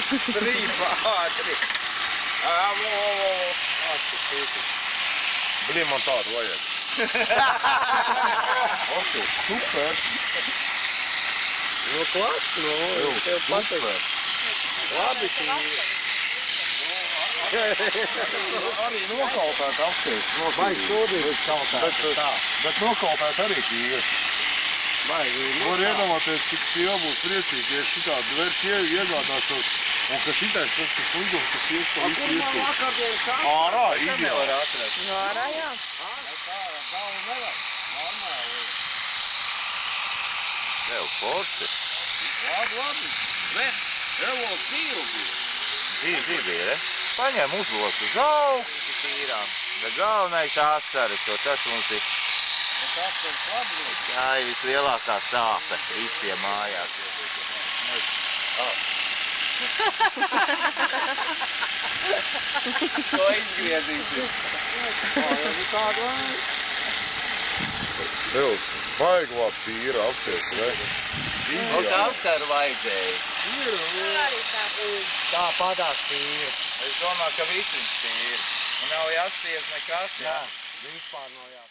Strīpa ātri. Blin, man tādu vajag. Ok, super. No klats, no, tev patīk. Labi, Arī nokautēt apsies. Vajag sodīt kautēt. Bet nokautēt arī tīri. Var iedomāties, cik sieva būs priecīgi, ja šitādu vērķi iegādāšos. Un ka šitais tas, kas līgums, kas ies pa visu ietū. Ārā, ideāli. Ārā, jā. Tev forši. Labi. Ne, evo tīrubi. Dzīvi, re? Paņem uzlos uz augstu tīrām. Bet galvenais asaras, jo tas mums ir... Tā ir vislielākā sāpe visiem mājās. To izgriezīsim. Tev vajag labi tīra apsies, ne? Mums asaru vajadzēja. Tā padās tīra. Es domāju, ka visiem tīri. Un nav jāsties nekas, jā. Vispār no jā.